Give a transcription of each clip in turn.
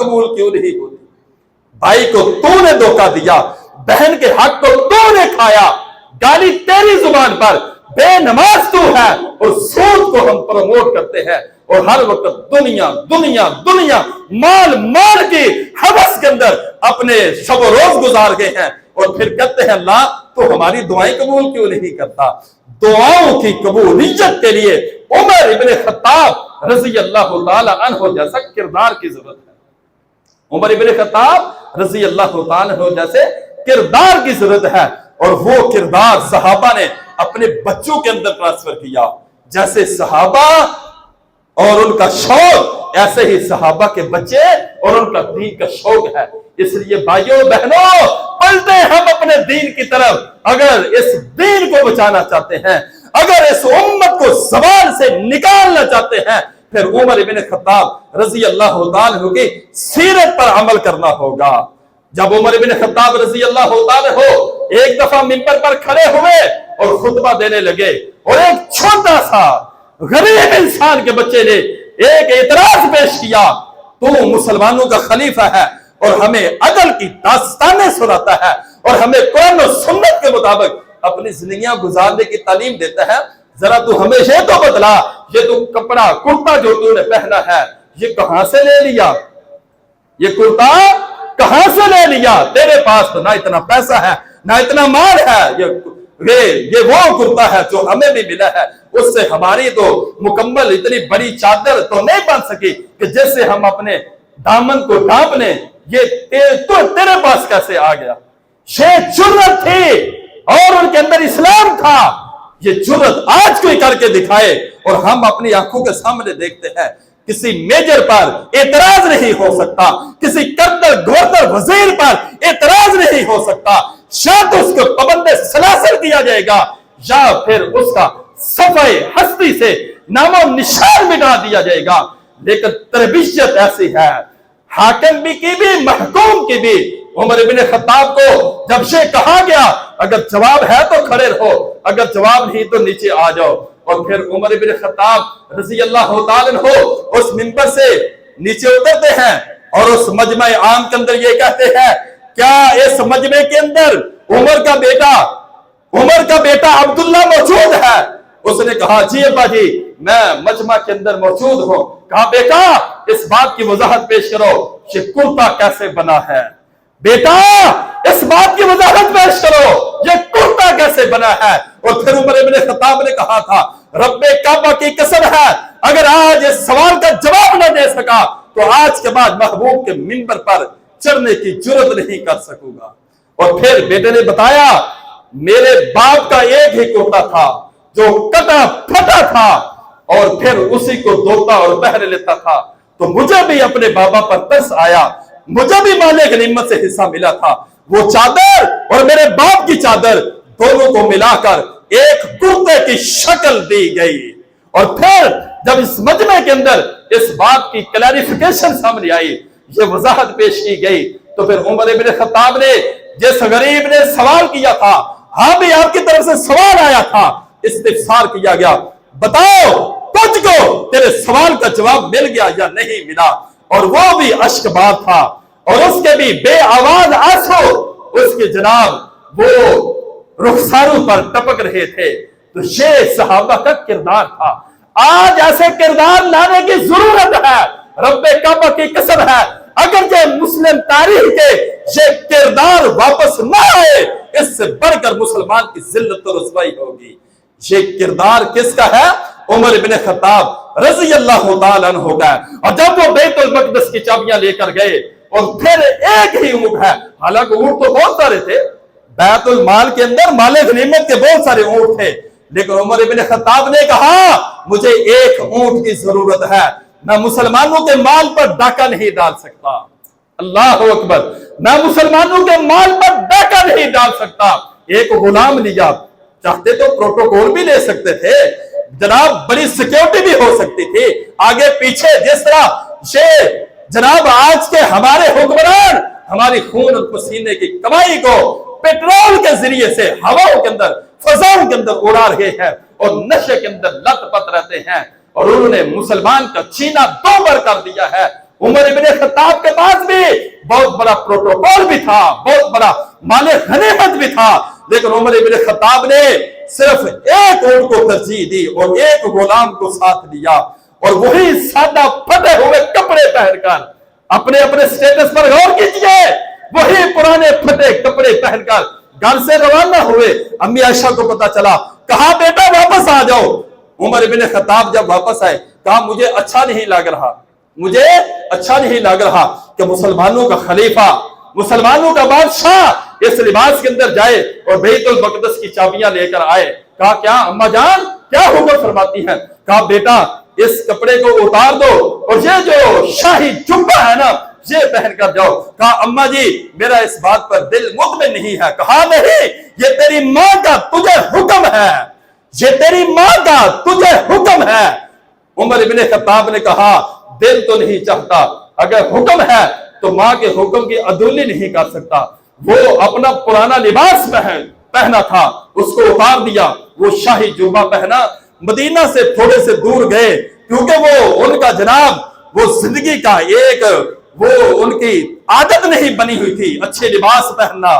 قبول کیوں نہیں ہوتی؟ بھائی کو تو نے دھوکہ دیا، بہن کے حق کو تو نے کھایا، گالی تیری زبان پر، بے نماز تو ہے، اور سود کو ہم پروموٹ کرتے ہیں، اور ہر وقت دنیا دنیا دنیا مال مال کی حوث کے اندر اپنے شب و روز گزار گئے ہیں، اور پھر کہتے ہیں اللہ تو ہماری دعائیں قبول کیوں نہیں کرتا؟ دعاؤں کی قبولیت کے لیے عمر ابن خطاب رضی اللہ تعالی عنہ جیسا کردار کی ضرورت ہے۔ عمر ابن خطاب رضی اللہ تعالی عنہ جیسے کردار کی ضرورت ہے، اور وہ کردار صحابہ نے اپنے بچوں کے اندر ٹرانسفر کیا۔ جیسے صحابہ اور ان کا شوق، ایسے ہی صحابہ کے بچے اور ان کا دین کا شوق ہے۔ اس لیے بھائیوں بہنوں، پلٹے ہم اپنے دین کی طرف۔ اگر اس دین کو بچانا چاہتے ہیں، اگر اس امت کو زوال سے نکالنا چاہتے ہیں، پھر عمر ابن خطاب رضی اللہ تعالیٰ عنہ کی سیرت پر عمل کرنا ہوگا۔ جب عمر ابن خطاب رضی اللہ تعالیٰ عنہ ایک دفعہ منبر پر کھڑے ہوئے اور خطبہ دینے لگے، اور ایک چھوٹا سا غریب انسان کے بچے نے ایک اعتراض پیش کیا، تو مسلمانوں کا خلیفہ ہے اور ہمیں عدل کی داستانیں سناتا ہے، اور ہمیں قرآن و سنت کے مطابق اپنی زندگیاں گزارنے کی تعلیم دیتا ہے، ذرا تو ہمیں یہ تو بتلا، یہ تو کپڑا کرتا جو تو نے پہنا ہے یہ کہاں سے لے لیا؟ یہ کرتا کہاں سے لے لیا؟ تیرے پاس تو نہ اتنا پیسہ ہے نہ اتنا مال ہے، یہ وہ کرتا ہے جو ہمیں بھی ملا ہے، اس سے ہماری تو مکمل اتنی بڑی چادر تو نہیں بن سکی کہ جس سے ہم اپنے دامن کو ڈھانپ لیں، یہ تو تیرے پاس کیسے آ گیا؟ یہ جرأت تھی اور ان کے اندر اسلام تھا۔ یہ جرأت آج کوئی کر کے دکھائے، اور ہم اپنی آنکھوں کے سامنے دیکھتے ہیں کسی میجر پر اعتراض نہیں ہو سکتا، کسی کرنل گورنر وزیر پر اعتراض نہیں ہو سکتا، شاید اس کو پابند سلاسل کیا جائے گا، یا پھر اس کا صفحہ ہستی سے نام و نشان مٹا دیا جائے گا۔ لیکن تربیت ایسی ہے، حاکم بھی کی بھی محکوم کی بھی۔ عمر ابن خطاب کو جب سے کہا گیا اگر جواب ہے تو کھڑے رہو، اگر جواب نہیں تو نیچے آ جاؤ، اور پھر عمر ابن خطاب رضی اللہ تعالیٰ عنہ اس منبر سے نیچے اترتے ہیں اور اس مجمع عام کے اندر یہ کہتے ہیں، کیا اس مجمع کے اندر عمر کا بیٹا عبداللہ موجود ہے؟ اس نے کہا جی ابا جی میں مجمع کے اندر موجود ہوں۔ کہا بیٹا اس بات کی وضاحت پیش کرو، یہ کرتا کیسے بنا ہے؟ بیٹا اس بات کی وضاحت پیش کرو، یہ کرتا کیسے بنا ہے؟ اور پھر عمر ابن خطاب نے کہا تھا، رب کعبہ کی قسم ہے اگر آج اس سوال کا جواب نہ دے سکا تو آج کے بعد محبوب کے منبر پر چڑھنے کی جرأت نہیں کر سکوں گا۔ اور پھر بیٹے نے بتایا، میرے باپ کا ایک ہی کرتا تھا جو کٹا پھٹا تھا، اور پھر اسی کو دھوتا اور پہن لیتا تھا، تو مجھے بھی اپنے بابا پر ترس آیا، مجھے بھی مال غنیمت سے حصہ ملا تھا، وہ چادر اور میرے باپ کی چادر دونوں کو ملا کر ایک کرتے کی شکل دی گئی۔ اور پھر جب اس مجمع کے اندر اس بات کی کلیریفیکیشن سامنے آئی، یہ وضاحت پیش کی گئی، تو پھر عمر ابن خطاب نے جس غریب نے سوال کیا تھا، ہاں بھی آپ کی طرف سے سوال آیا تھا، استفسار کیا گیا، بتاؤ تجھ کو تیرے سوال کا جواب مل گیا یا نہیں ملا؟ اور وہ بھی اشک بار تھا، اور اس کے بھی بے آواز آنسو اس کے جناب وہ رخساروں پر ٹپک رہے تھے۔ تو یہ صحابہ کا کردار تھا۔ آج ایسے کردار لانے کی ضرورت ہے، رب کعبہ کی قسم ہے اگر یہ مسلم تاریخ کے یہ کردار واپس نہ آئے، اس سے بڑھ کر مسلمان کی ذلت و رسوائی ہوگی۔ یہ کردار کس کا ہے؟ عمر بن خطاب رضی اللہ تعالیٰ عنہ کا۔ اور جب وہ بیت المقدس کی چابیاں لے کر گئے، اور پھر ایک ہی اونٹ ہے، حالانکہ اونٹ تو بہت سارے تھے، بیت المال کے اندر مال غنیمت کے بہت سارے اونٹ تھے، لیکن عمر بن خطاب نے کہا مجھے ایک اونٹ کی ضرورت ہے، میں مسلمانوں کے مال پر ڈاکہ نہیں ڈال سکتا۔ اللہ اکبر، میں مسلمانوں کے مال پر ڈاکہ نہیں ڈال سکتا۔ ایک غلام لیا، چاہتے تو پروٹوکول بھی لے سکتے تھے جناب، بڑی سیکیورٹی بھی ہو سکتی تھی آگے پیچھے، جس طرح یہ جناب آج کے ہمارے حکمران ہماری خون اور پسینے کی کمائی کو پیٹرول کے ذریعے سے ہواؤں کے اندر فضاؤں کے اندر اڑا رہے ہیں اور نشے کے اندر لت پت رہتے ہیں، اور انہوں نے مسلمان کا چینہ دو بر کر دیا ہے۔ उमर इब्ने खत्ताब के पास भी बहुत बड़ा प्रोटोकॉल भी था, बहुत बड़ा माले गनीमत भी था, लेकिन उमर इब्ने खत्ताब ने सिर्फ एक ऊंट को तरजीह दी और एक गुलाम को साथ लिया, और वही सादा फटे हुए कपड़े पहनकर, अपने अपने स्टेटस पर गौर कीजिए, वही पुराने फटे कपड़े पहनकर घर से रवाना हुए। अम्मी आयशा को पता चला, कहा बेटा वापस आ जाओ। उमर इब्ने खत्ताब जब वापस आए, कहा मुझे अच्छा नहीं लग रहा, मुझे अच्छा नहीं लग रहा कि मुसलमानों का खलीफा, मुसलमानों का बादशाह इस लिबास के अंदर जाए और बैतुल मक़दस की चाबियां लेकर आए। कहा क्या अम्मा जान, क्या हुक्म फरमाती हैं? कहा बेटा इस कपड़े को उतार दो और ये जो शाही जुब्बा है ना, ये पहनकर जाओ। कहा अम्मा जी मेरा इस बात पर दिल मुतमिन नहीं है। कहा नहीं, ये तेरी माँ का तुझे हुक्म है, ये तेरी माँ का तुझे हुक्म है। उमर इब्ने खत्ताब ने कहा दिल तो नहीं चाहता, अगर हुक्म है तो माँ के हुक्म की अदुली नहीं कर सकता। वो अपना पुराना लिबास पहना था, उसको उतार दिया, वो शाही जुब्बा पहना, मदीना से थोड़े से दूर गए, क्योंकि वो उनका जनाब वो जिंदगी का एक वो उनकी आदत नहीं बनी हुई थी अच्छे लिबास पहनना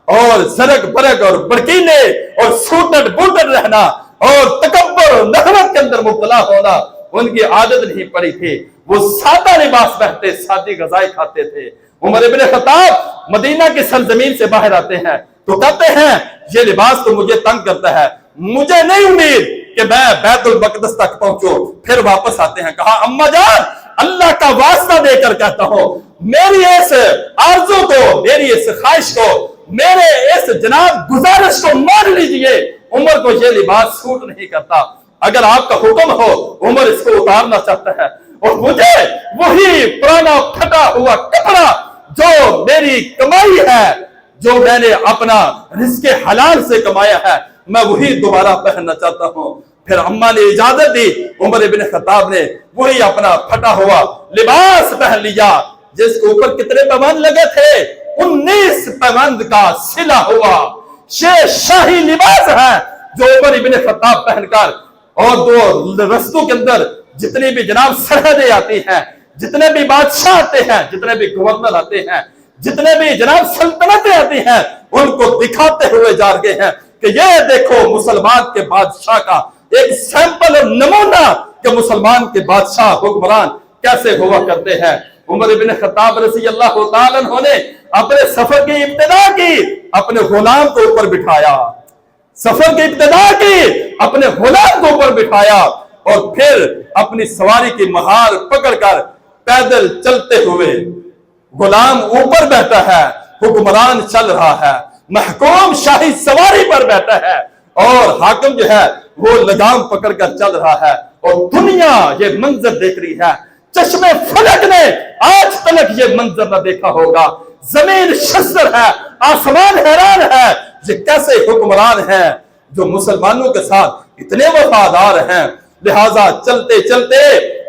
और सरक बरक और बड़कीले और सूटड बूटड रहना और तकब्बर और नखरत के अंदर मुब्तला होना उनकी आदत नहीं पड़ी थी। वो सादा लिबास पहनते, सादी गजाएं खाते थे। उमर इब्ने खत्ताब मदीना की सरजमीन से बाहर आते हैं तो कहते हैं ये लिबास तो मुझे तंग करता है, मुझे नहीं उम्मीद कि मैं बैतुल मक़दस तक पहुंचूं। फिर वापस आते हैं। कहा अम्मा जान अल्लाह का वास्ता देकर कहता हूं, मेरी इस आरज़ू को, मेरी इस ख्वाहिश को, मेरे इस जनाब गुजारिश को मान लीजिए, उमर को यह लिबास सूट नहीं करता। अगर आपका हुक्म हो, उमर इसको उतारना चाहता है और मुझे वही पुराना फटा हुआ कपड़ा जो मेरी कमाई है, जो मैंने अपना रिज़्क़े हलाल से कमाया है, मैं वही दोबारा पहनना चाहता हूं। फिर अम्मा ने इजाजत दी, उमर इब्ने खत्ताब ने वही अपना फटा हुआ लिबास पहन लिया, जिसके ऊपर कितने पैबंद लगे थे? 19 पैबंद का सिला हुआ ये शाही लिबास है जो उमर इब्ने खत्ताब पहनकर, और दो रस्तों के अंदर जितनी भी जनाब सरहदें आती हैं, जितने भी बादशाह आते हैं, जितने भी गवर्नर आते हैं, जितने भी जनाब सल्तनतें आती हैं, उनको दिखाते हुए जा रहे हैं कि ये देखो मुसलमान के बादशाह का एक सैंपल और नमूना कि मुसलमान के बादशाह हुक्मरान कैसे हुआ करते हैं। उमर इब्ने खत्ताब रज़ी अल्लाह तआला अन्हु ने अपने सफर की इब्तिदा की, अपने गुलाम को ऊपर बिठाया, सफर की इब्तिदा की, अपने गुलाम को ऊपर बिठाया और फिर अपनी सवारी की महार पकड़कर पैदल चलते हुए, गुलाम ऊपर बैठा है, हुक्मरान चल रहा है, महकूम शाही सवारी पर बैठा है और हाकिम जो है वो लगाम पकड़कर चल रहा है और दुनिया ये मंजर देख रही है। चश्मे फलक ने आज तक ये मंजर न देखा होगा। जमीन शस्त्र है, आसमान हैरान है, ये कैसे हुक्मरान है जो मुसलमानों के साथ इतने वफादार हैं। लिहाजा चलते चलते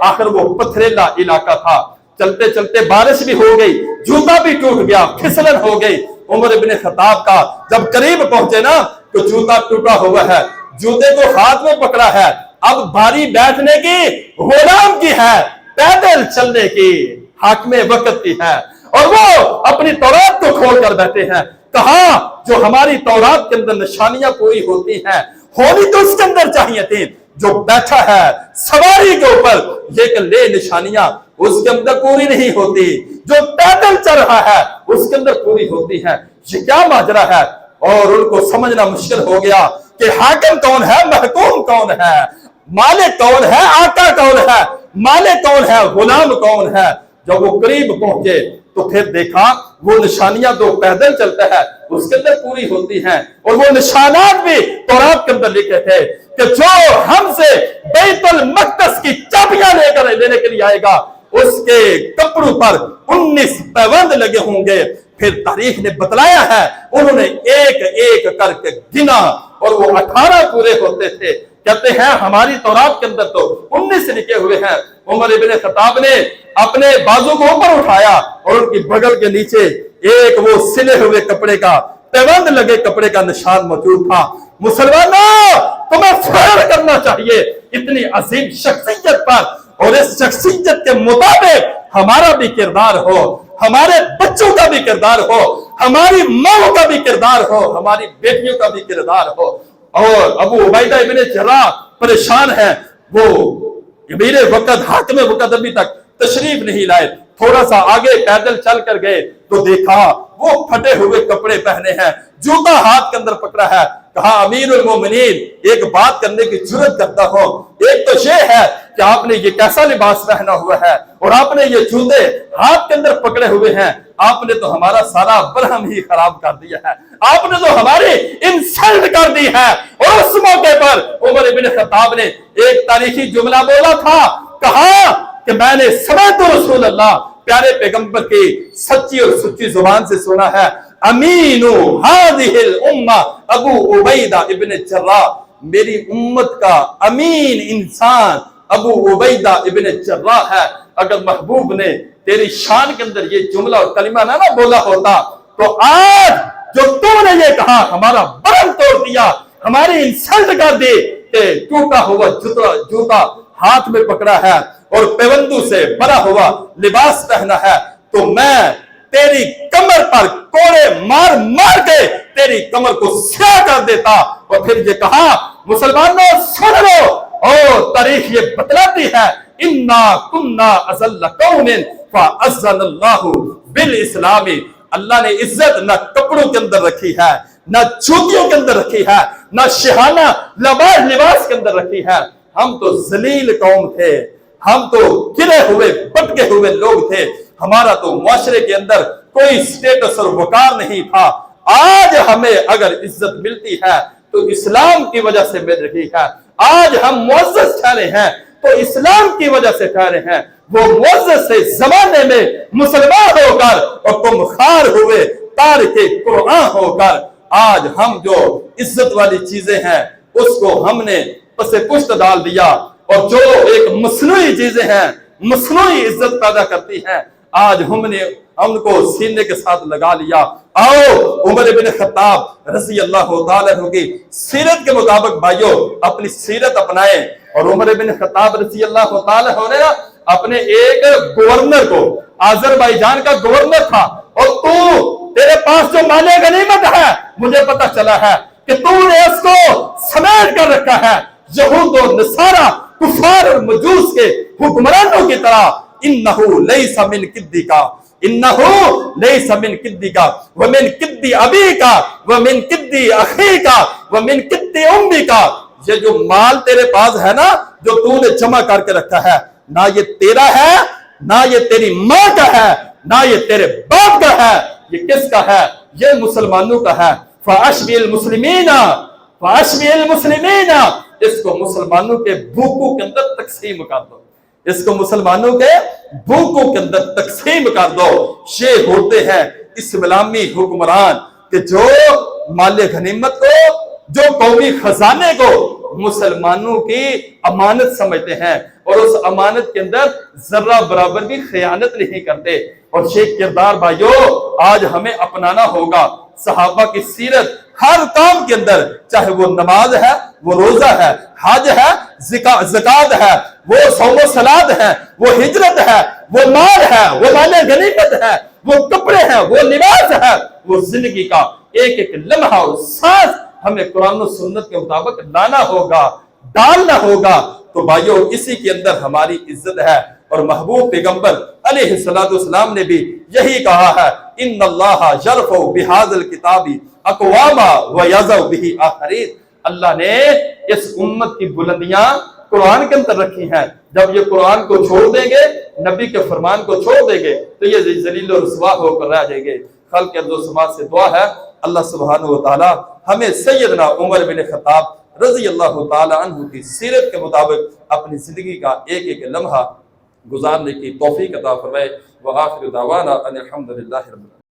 आखिर वो पथरीला इलाका था, चलते चलते बारिश भी हो गई, जूता भी टूट गया, फिसलन हो गई। उमर इब्ने खत्ताब का जब करीब पहुंचे ना तो जूता टूटा हुआ है, जूते को हाथ में पकड़ा है, अब बारी बैठने की गुलाम की है, पैदल चलने की हाकिम वक्त की है, और वो अपनी तौरात को खोल कर बैठे हैं। कहा जो हमारी तौरात के अंदर निशानियां पूरी होती हैं, होनी तो उसके अंदर चाहिए थी। जो बैठा है सवारी के ऊपर, ये ले निशानियां उसके अंदर पूरी नहीं होती, जो पैदल चल रहा है उसके अंदर पूरी होती है। ये क्या माजरा है? और उनको समझना मुश्किल हो गया कि हाकिम कौन है, महकूम कौन है, मालिक कौन है, आका कौन है, मालिक कौन है, गुलाम कौन है। जब वो करीब पहुंचे तो फिर देखा वो निशानियां तो पैदल चलता है उसके अंदर पूरी होती हैं, और वो निशानात भी तौरात के अंदर लिखे थे कि जो हमसे बैतुल मक़दस की चाबियां लेने के लिए आएगा उसके कपड़ों पर 19 पैबंद लगे होंगे। फिर तारीख ने बतलाया है, उन्होंने एक एक करके गिना और वो 18 पूरे होते थे। कहते हैं हमारी तौरात के अंदर तो 19 लिखे हुए हैं। उमर इब्ने खत्ताब ने अपने बाजू को ऊपर उठाया और उनकी बगल के नीचे एक वो सिले हुए कपड़े का, पैबंद लगे कपड़े का निशान मौजूद था। मुसलमानों, तुम्हें फख्र करना चाहिए इतनी अजीम शख्सियत पर, और इस शख्सियत के मुताबिक हमारा भी किरदार हो, हमारे बच्चों का भी किरदार हो, हमारी माओ का भी किरदार हो, हमारी बेटियों का भी किरदार हो। और अबू उबैदा इब्न जर्राह परेशान है, वो अमीर वक्त हाकिम वक्त अभी तक तशरीफ नहीं लाए। थोड़ा सा आगे पैदल चल कर गए तो देखा वो फटे हुए कपड़े पहने हैं, जूता हाथ के अंदर पकड़ा है। कहा अमीरुल मोमिनीन एक बात करने की जुर्रत करता हूं, एक तो ये है कि आपने ये कैसा लिबास पहना हुआ है और आपने ये जूते हाथ के अंदर पकड़े हुए हैं, आपने तो हमारा सारा बरहम ही खराब कर दिया है, आपने तो हमारी इंसल्ट कर दी है। और उस मौके पर उमर इब्न खत्ताब ने एक तारीखी जुमला बोला था, कहा कि मैंने समेत रसूल अल्लाह प्यारे पैगंबर की सच्ची और सच्ची जुबान से सुना है, अमीनु हादिहिल उम्मा अबू उबैदा इब्न जर्राह, मेरी उम्मत का अमीन इंसान अबू उबैदा इब्न जर्राह है। अगर महबूब ने तेरी शान के अंदर ये जुमला और कलिमा ना बोला होता तो आज जो तुमने ये कहा हमारा बरम तोड़ दिया, हमारी इंसल्ट कर दी कि टूटा हुआ जूता हाथ में पकड़ा है और पेवंदू से भरा हुआ लिबास पहना है, तो मैं तेरी कमर पर कोड़े मार मार के तेरी कमर को स्याह कर देता। और फिर ये कहा मुसलमानों सुन लो, और तारीख ये बतलाती है, इन्ना कुन्ना अज़ल्ल कौमिन फ़अज़्ज़नल्लाहु बिल इस्लामी, अल्लाह ने इज्जत न कपड़ों के अंदर रखी है, न जूतियों के अंदर रखी है, न शिहाना लिबास के अंदर रखी है। हम तो जलील कौम थे, हम तो गिरे हुए भटके हुए लोग थे, हमारा तो मुआशरे के अंदर कोई स्टेटस और वकार नहीं था। आज हमें अगर इज्जत मिलती है तो इस्लाम की वजह से मिल रही है। आज हम मुअज़्ज़ज़ ठहरे हैं तो इस्लाम की वजह से ठहरे हैं। वो मुअज़्ज़ज़ से जमाने में मुसलमान होकर और तुम खार हुए तारिके कुरान होकर, आज हम जो इज्जत वाली चीजें हैं उसको हमने पसे पुष्ट डाल दिया, और जो एक मसनूई चीजें हैं, मसनूई इज्जत पैदा करती हैं, आज हमने उनको सीने के साथ लगा लिया। आओ उमर इब्न खत्ताब रज़ी अल्लाह तआला अन्हु की सीरत के मुताबिक भाइयों अपनी सीरत अपनाएं। और उमर इब्न खत्ताब रज़ी अल्लाह तआला अन्हु ने अपने एक गवर्नर को, आज़रबाईजान का गवर्नर था, और तेरे पास जो माले गनीमत है मुझे पता चला है कि तूने इसको समेट कर रखा है यहूद और नसारा कुफार और मजूस के हुक्मरानों की तरह। इन्नहु लैसा मिन किद्दिका, इन्नहु लैसा मिन किद्दिका व मिन किद्दी अबीका व मिन किद्दी अखीका व मिन किद्दी उम्मीका। ये जो माल तेरे पास है ना, जो तूने जमा करके रखा है, ना ये तेरा है, ना ये तेरी माँ का है, ना ये तेरे बाप का है, ये किसका है? ये मुसलमानों का है। फ़अश्बिल मुस्लिमीना, फ़अश्बिल मुस्लिमीना, इसको मुसलमानों के भूखों के अंदर तकसीम कर दो, इसको मुसलमानों के भूखों के अंदर तकसीम कर दो। ये होते हैं इस्लामी हुक्मरान कि जो माले गनीमत को, जो कौमी खजाने को मुसलमानों की अमानत समझते हैं और उस अमानत के अंदर जर्रा बराबर भी खयानत नहीं करते। और ये किरदार भाइयों आज हमें अपनाना होगा। सहाबा की सीरत हर काम के अंदर, चाहे वो नमाज है, वो रोजा है, हज है, ज़कात है, वो सौम सलाद है, वो हिजरत है, वो माल है, वो माले गनीमत है, वो कपड़े हैं, वो लिबास है, वो जिंदगी का एक एक लम्हा और सांस हमें कुरान और सुन्नत के मुताबिक लाना होगा, डालना होगा। तो भाइयों इसी के अंदर हमारी इज्जत है। और महबूब पैगंबर अलैहिस्सलातु वस्सलाम ने भी यही कहा है, इन्नल्लाह यरफ़उ बिहाज़िल किताबी अक़वामा व यज़उ बिही आखरीन। अल्लाह ने इस उम्मत की बुलंदियां कुरान के अंदर रखी हैं। जब ये कुरान को छोड़ देंगे, नबी के फरमान को छोड़ देंगे, तो ये जलील और रुसवा होकर रह जाएंगे। खल के अंदर समाज से दुआ है अल्लाह सुब्हानहु व तआला हमें सैयदना उमर बिन खत्ताब रज़ी अल्लाह तआला अन्हु की सीरत के मुताबिक अपनी जिंदगी का एक एक लम्हा गुजारने की तौफीक अता फरमाए। व आखिर दावाना अनिल हम्दुलिल्लाहि रब्बिल आलमीन।